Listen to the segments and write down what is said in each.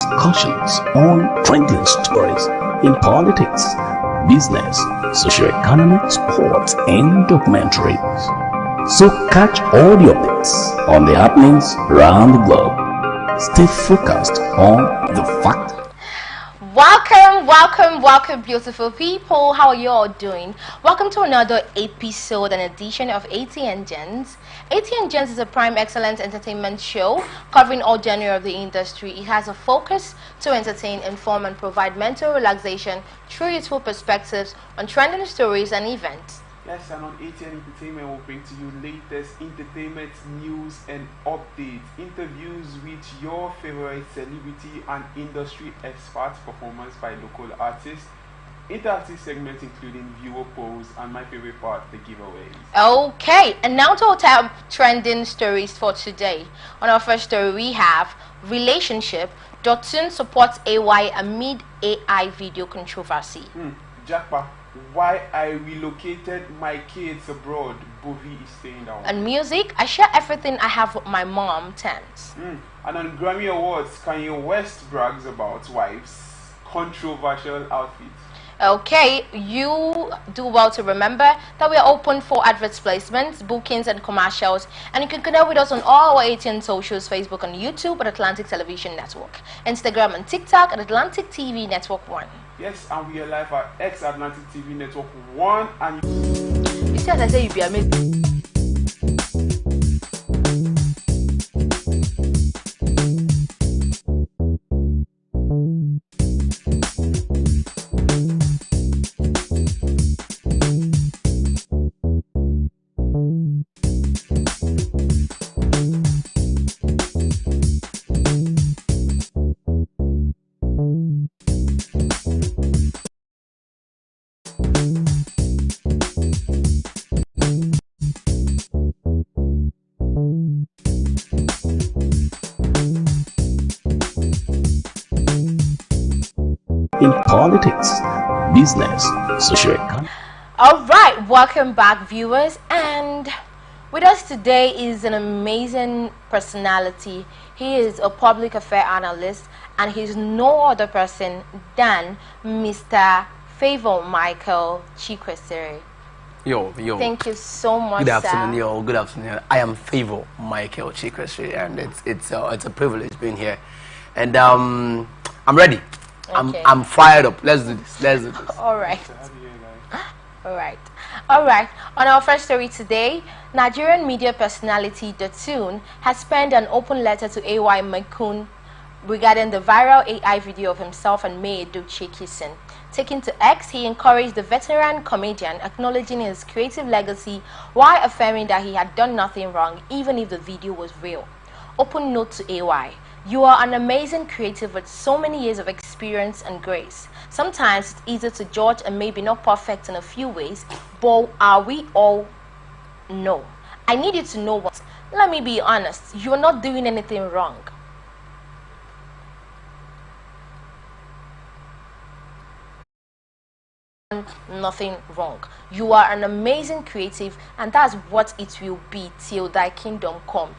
discussions on trending stories in politics, business, socio-economic, sports, and documentaries. So catch all your picks on the happenings around the globe. Stay focused on the fact. Welcome, beautiful people. How are you all doing? Welcome to another episode and edition of ATN Genz. ATN Genz is a prime excellence entertainment show covering all genres of the industry. It has a focus to entertain, inform, and provide mental relaxation through useful perspectives on trending stories and events. Yes, and on ATN Entertainment we'll bring to you latest entertainment news and updates, interviews with your favorite celebrity and industry experts, performance by local artists, interactive segments including viewer polls, and my favorite part, the giveaways. Okay, and now to our top trending stories for today. On our first story we have relationship. Dotun supports AY amid AI video controversy. Jackpot. Why I relocated my kids abroad, Bovi is saying that one. And music, I share everything I have with my mom, Thames. And on Grammy Awards, Kanye West brags about wife's controversial outfit. Okay, you do well to remember that we are open for advert placements, bookings, and commercials. And you can connect with us on all our ATN socials, Facebook and YouTube at Atlantic Television Network, Instagram and TikTok at Atlantic TV Network 1. Yes, and we are live at X Atlantic TV Network 1. And you see, as I say, you be amazing. In politics, business, socio-economic. All right, welcome back, viewers. And with us today is an amazing personality. He is a public affairs analyst, and he's no other person than Mr. Favor Michael Chikwesere. Yo. Thank you so much, Good afternoon, sir. yo. Good afternoon. I am Favor Michael Chikwesere, and it's a privilege being here, and I'm ready. Okay. I'm fired up. Let's do this. All right. All right. On our first story today, Nigerian media personality Dotun has penned an open letter to AY Mekun regarding the viral AI video of himself and May Edochie kissing. Taken to X, he encouraged the veteran comedian, acknowledging his creative legacy while affirming that he had done nothing wrong, even if the video was real. Open note to AY. You are an amazing creative with so many years of experience and grace. Sometimes it's easy to judge and maybe not perfect in a few ways, but are we all? No. I need you to know what. Let me be honest. You are not doing anything wrong. Nothing wrong. You are an amazing creative, and that's what it will be till thy kingdom come.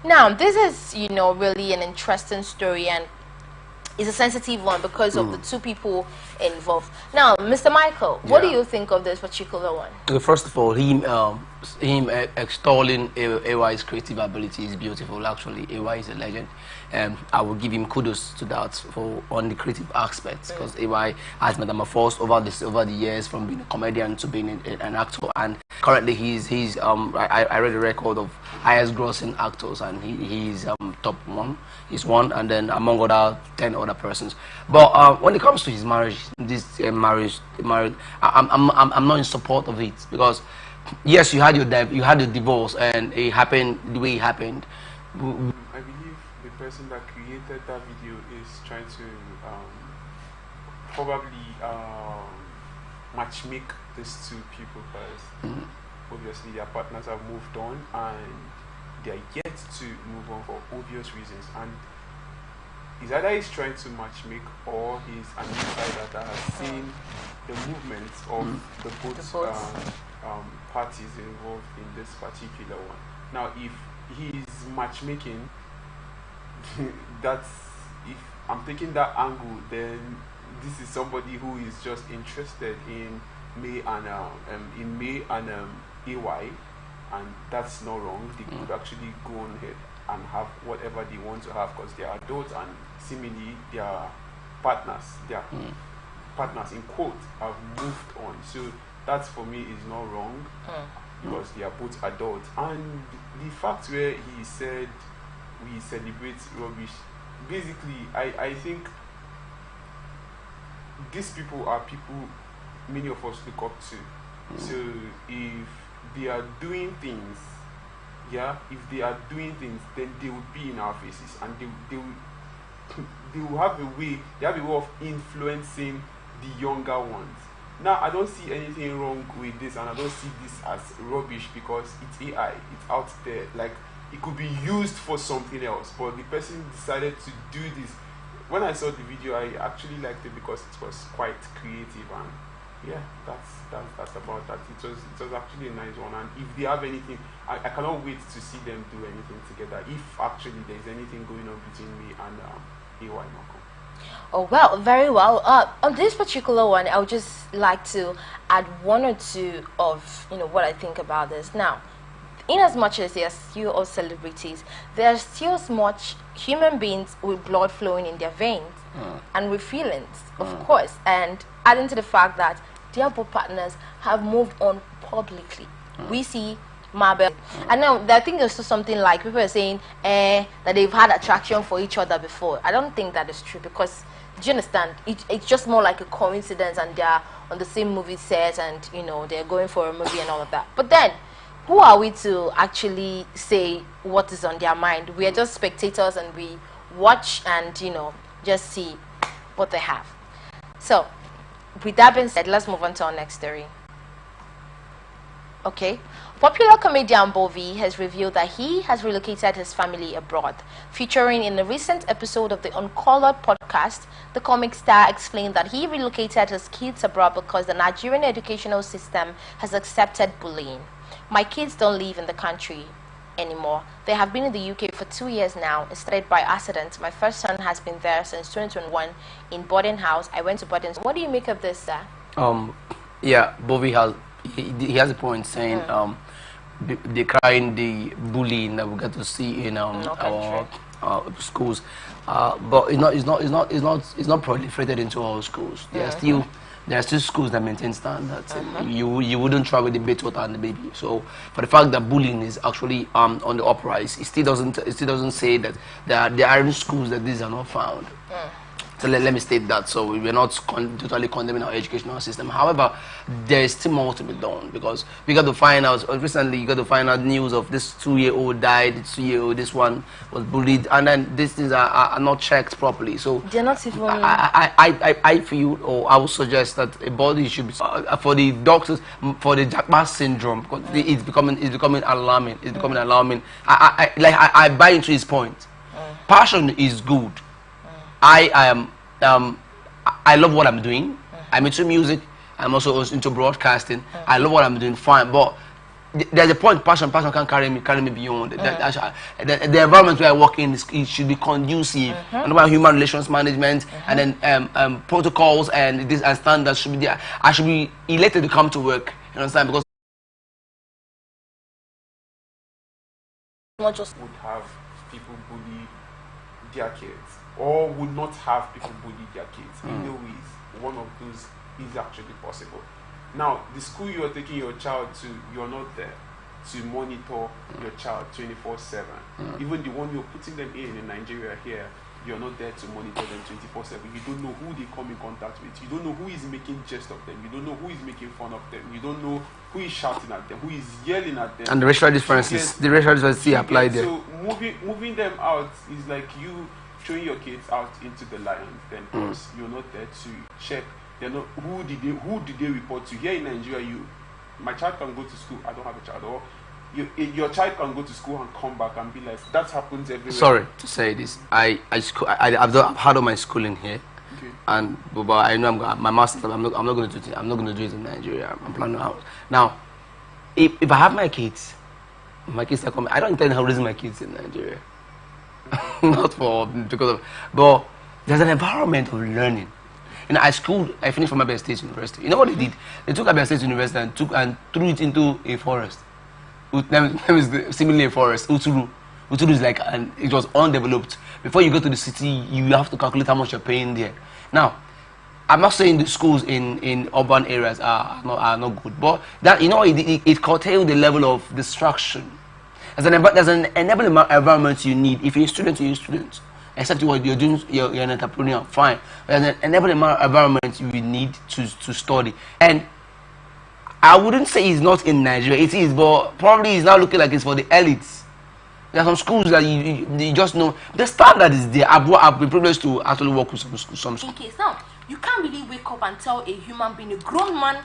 Now, this is, really an interesting story, and it's a sensitive one because of the two people involved. Now, Mr. Michael, what do you think of this particular one? First of all, him extolling AY's creative ability is beautiful. Actually, AY is a legend. I will give him kudos to that on the creative aspects, because AY has metamorphosed over the years from being a comedian to being an actor, and currently I read a record of highest grossing actors, and he's top one. He's one, and then among other 10 other persons. But when it comes to his marriage, I'm not in support of it, because yes, you had your divorce, and it happened the way it happened. I believe the person that created that video is trying to probably matchmake these two people, because obviously their partners have moved on and they are yet to move on for obvious reasons, and it's either he's trying to matchmake or he's an insider that has seen the movements of the both parties involved in this particular one. Now, if he's matchmaking, that's if I'm taking that angle, then this is somebody who is just interested in May and AY, and that's not wrong. They could actually go on ahead and have whatever they want to have because they are adults, and seemingly their partners, partners in quote, have moved on. So that for me is not wrong because they are both adults. And the fact where he said we celebrate rubbish, basically I think these people are people many of us look up to. So if they are doing things, if they are doing things, then they will be in our faces, and they will have a way of influencing the younger ones. Now, I don't see anything wrong with this, and I don't see this as rubbish because it's AI, it's out there. Like, it could be used for something else, but the person decided to do this. When I saw the video, I actually liked it because it was quite creative, and that's about that. It was actually a nice one, and if they have anything, I cannot wait to see them do anything together. If actually there is anything going on between me and AY Malcolm. Oh, well, very well. On this particular one, I would just like to add one or two of what I think about this. Now, in as much as they are still all celebrities, there are still as much human beings with blood flowing in their veins and with feelings, of course. And adding to the fact that their both partners have moved on publicly. We see Mabel. And now I think there's something like people are saying that they've had attraction for each other before. I don't think that is true because, do you understand? It's just more like a coincidence, and they're on the same movie set, and they're going for a movie and all of that. But then, who are we to actually say what is on their mind? We are just spectators, and we watch and just see what they have. So, with that being said, let's move on to our next story. Okay. Popular comedian Bovi has revealed that he has relocated his family abroad. Featuring in a recent episode of the Uncolored podcast, the comic star explained that he relocated his kids abroad because the Nigerian educational system has accepted bullying. My kids don't live in the country anymore. They have been in the UK for 2 years now. It started by accident. My first son has been there since 2021 in boarding house. I went to boarding. What do you make of this, sir? Bovi he has a point saying decrying the bullying that we get to see in our schools, but it's not proliferated into all schools. There are still schools that maintain standards. You wouldn't travel the baby and the baby. So for the fact that bullying is actually on the uprise, it still doesn't say that there aren't schools that these are not found. So let me state that. So we're not totally condemning our educational system. However, there is still more to be done because we got to find out, recently you got to find out news of this 2-year-old died, this one was bullied, and then these things are not checked properly. So they're not even... I feel, or I would suggest that a body should be, for the doctors, for the Jackman syndrome, because it's becoming alarming. It's becoming alarming. I buy into his point. Passion is good. I love what I'm doing. I'm into music. I'm also into broadcasting. I love what I'm doing, fine. But there's a point passion can carry me beyond. The environment where I work in it should be conducive. And about human relations management and then protocols and standards should be there. I should be elated to come to work. You understand? Because not just would have people bully their kids, or would not have people bully their kids. In no ways, one of those is actually possible. Now, the school you are taking your child to, you're not there to monitor your child 24/7. Even the one you're putting them in Nigeria here, you're not there to monitor them 24/7. You don't know who they come in contact with. You don't know who is making jest of them. You don't know who is making fun of them. You don't know who is shouting at them, who is yelling at them. And the racial differences, still apply there. So moving them out is like you throwing your kids out into the lions. Then because you're not there to check. They're not, who did they report to? Here in Nigeria, my child can go to school. I don't have a child. Or your child can go to school and come back and be like, that happens everywhere. Sorry to say this. I've had all my schooling here, but I know my master's. I'm not going to do it. I'm not going to do it in Nigeria. I'm planning out now. If I have my kids are coming. I don't intend to raise my kids in Nigeria. Not because of, but there's an environment of learning. You know, I finished from Abia State University. You know what they did? They took Abia State University and threw it into a forest. Similarly a forest. Uturu is like, and it was undeveloped. Before you go to the city, you have to calculate how much you're paying there. Now, I'm not saying the schools in urban areas are not good, but that, you know, it curtailed the level of distraction. There's an enabling environment you need. If you're a student, you're a student. Except what you're doing, you're an entrepreneur, fine. There's an enabling environment you need to study. And I wouldn't say it's not in Nigeria, it is, but probably it's now looking like it's for the elites. There are some schools that you just know the standard is there. I've been privileged to actually work with some schools. In case now, you can't really wake up and tell a human being, a grown man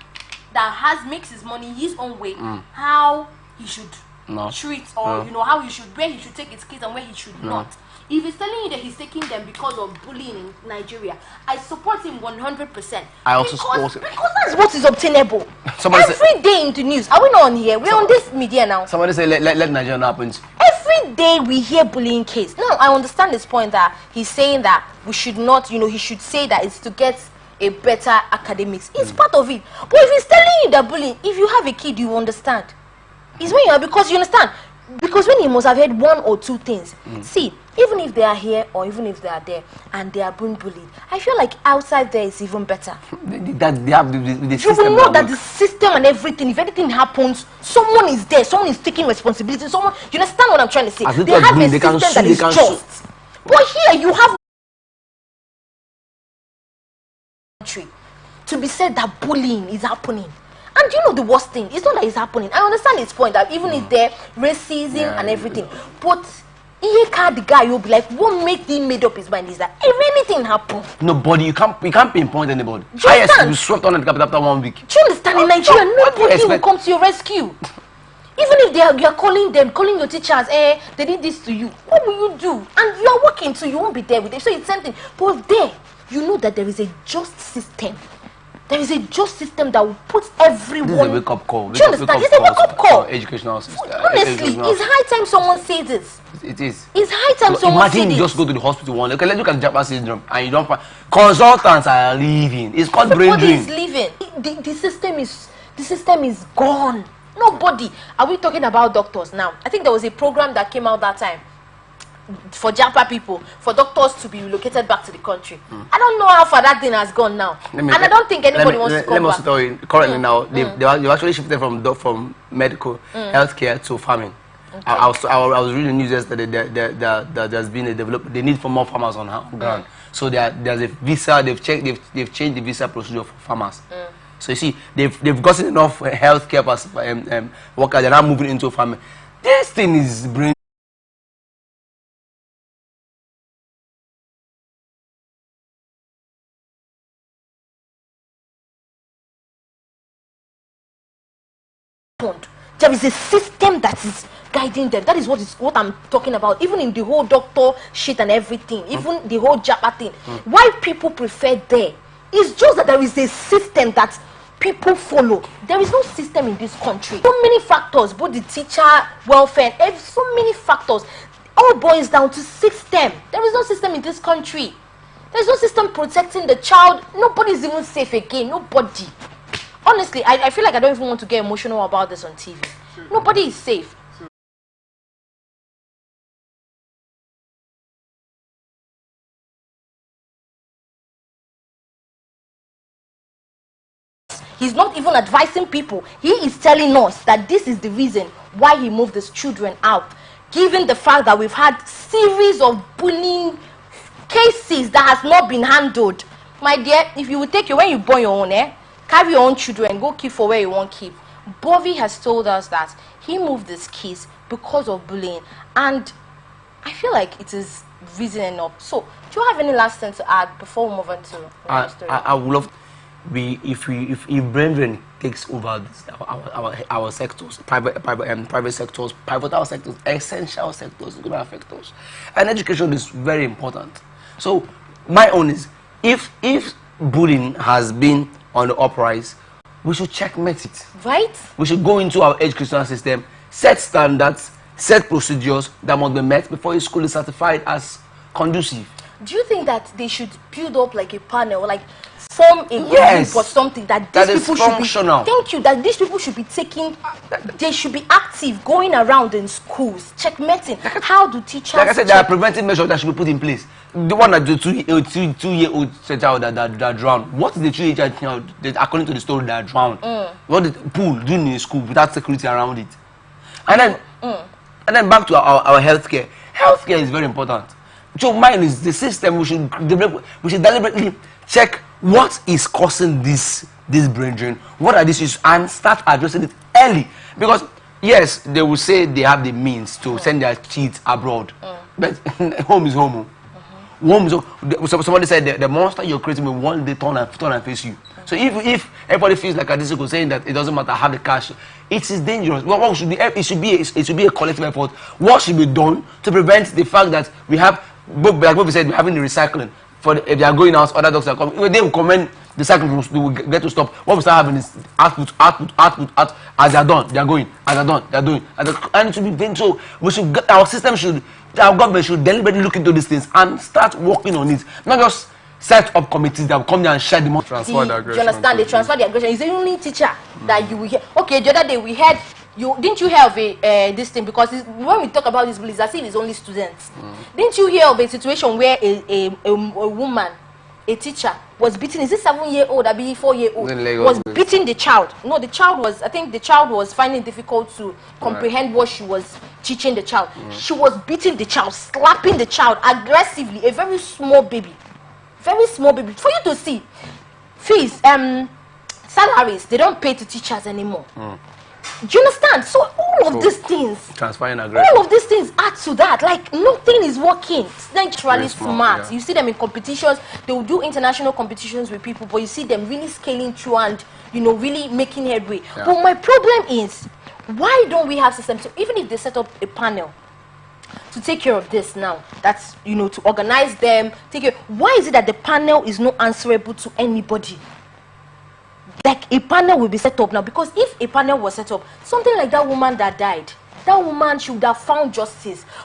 that makes his money his own way, how he should treat, or you know, where he should take his kids and where he should not. If he's telling you that he's taking them because of bullying in Nigeria, I support him 100%. I also support him. Because that's what is obtainable. Every day in the news. Are we not on here? We're on this media now. Somebody say, let Nigeria happen. Every day we hear bullying case. Now, I understand this point that he's saying that we should not, you know, he should say that it's to get a better academics. It's part of it. But if he's telling you that bullying, if you have a kid, you understand. It's when you are, because you understand. Because when he must have heard one or two things. See, even if they are here or even if they are there and they are being bullied, I feel like outside there is even better. That they have the you system. will know that the system and everything, if anything happens, someone is there, someone is taking responsibility, someone, you understand what I'm trying to say? They have a system that is just. But here you have to be said that bullying is happening. And you know the worst thing, it's not that it's happening. I understand his point that even if there racism and everything, but the guy will be like, what makes him made up his mind is that if anything happens, nobody, you can't pinpoint anybody. Highest will be swept on the capital after 1 week. Do you understand? In Nigeria, nobody will come to your rescue. Even if you are calling your teachers, they did this to you, what will you do? And you are working, so you won't be there with them. So it's something. But there, you know that there is a just system. There is a just system that will put everyone. This is a wake-up call. Do you understand? It's a wake-up call. Educational system. Honestly, it's high time someone says this. It is. It's high time someone says this. Imagine you just go to the hospital one. Okay, let's look at Japa syndrome, and you don't find consultants are leaving. It's called brain drain. Everybody is leaving. The system is gone. Nobody. Are we talking about doctors now? I think there was a program that came out that time for Japa people, for doctors to be relocated back to the country. I don't know how far that thing has gone now, and I don't think anybody wants to come back. Let me also tell you, currently now, they actually shifted from medical healthcare to farming. Okay. I was reading the news yesterday that there's been a development. They need for more farmers on ground. So there's a visa. They've changed the visa procedure for farmers. So you see, they've gotten enough healthcare workers. They're now moving into farming. This thing is brain. There is a system that is guiding them. That is what I'm talking about. Even in the whole doctor shit and everything, even the whole Japa thing. Why people prefer there? It's just that there is a system that people follow. There is no system in this country. So many factors, both the teacher welfare, so many factors. All boils down to system. There is no system in this country. There is no system protecting the child. Nobody is even safe again. Nobody. Honestly, I feel like I don't even want to get emotional about this on TV. Nobody is safe. He's not even advising people. He is telling us that this is the reason why he moved his children out. Given the fact that we've had series of bullying cases that has not been handled. My dear, if you would take when you born your own, carry your own children, go keep for where you want keep. Bobby has told us that he moved his kids because of bullying, and I feel like it is reason enough. So, do you have any last thing to add before we move on to the story? I would love if brain drain takes over our sectors, private sectors, pivotal sectors, essential sectors, it's going to affect us. And education is very important. So, my own is if bullying has been on the uprise, we should checkmate it. Right? We should go into our educational system, set standards, set procedures that must be met before a school is certified as conducive. Do you think that they should build up like a panel, like form a group or something that these people should be? Thank you. That these people should be taking. They should be active, going around in schools, checkmating. How do teachers? Like I said, there are preventive measures that should be put in place. The one that the two-year-old child that drowned. What is the 2-year-old child that, according to the story, that drowned? What did the pool doing in school without security around it? And then back to our healthcare. Healthcare is very important. So mine is the system. We should deliberately check what is causing this brain drain. What are these issues, and start addressing it early. Because yes, they will say they have the means to send their kids abroad, but home is home. Somebody said the monster you're creating will one day turn and face you. So if everybody feels like Adisiko saying that it doesn't matter how the cash, it is dangerous. What should be? It should be a collective effort. What should be done to prevent the fact that we have, like what we said, we're having the recycling. If they are going out, other dogs are coming. They will comment the cycle will get to stop. What we start having is output. As they are done, they are going. As they are done, they are doing. And it should be vain. So we should, our government should deliberately look into these things and start working on it. Not just set up committees that will come there and share the money. Transfer the aggression. Do you understand? They transfer the aggression. It's the only teacher that you will hear. Okay, the other day we had. Didn't you hear of this thing? Because when we talk about this police, I see it's only students. Didn't you hear of a situation where a woman, a teacher, was beating? Is this 7-year-old or 4-year-old? Was beating the child? No, the child was. I think the child was finding it difficult to comprehend what she was teaching the child. She was beating the child, slapping the child aggressively. A very small baby, very small baby. For you to see, fees, salaries, they don't pay to teachers anymore. Do you understand? So all of these things, transferring aggression, all of these things add to that. Like nothing is working. It's naturally smart. Yeah. You see them in competitions. They will do international competitions with people, but you see them really scaling through and really making headway. Yeah. But my problem is, why don't we have systems? So even if they set up a panel to take care of this now, that's to organize them, take care. Why is it that the panel is not answerable to anybody? Like a panel will be set up now, because if a panel was set up, something like that woman that died, that woman should have found justice.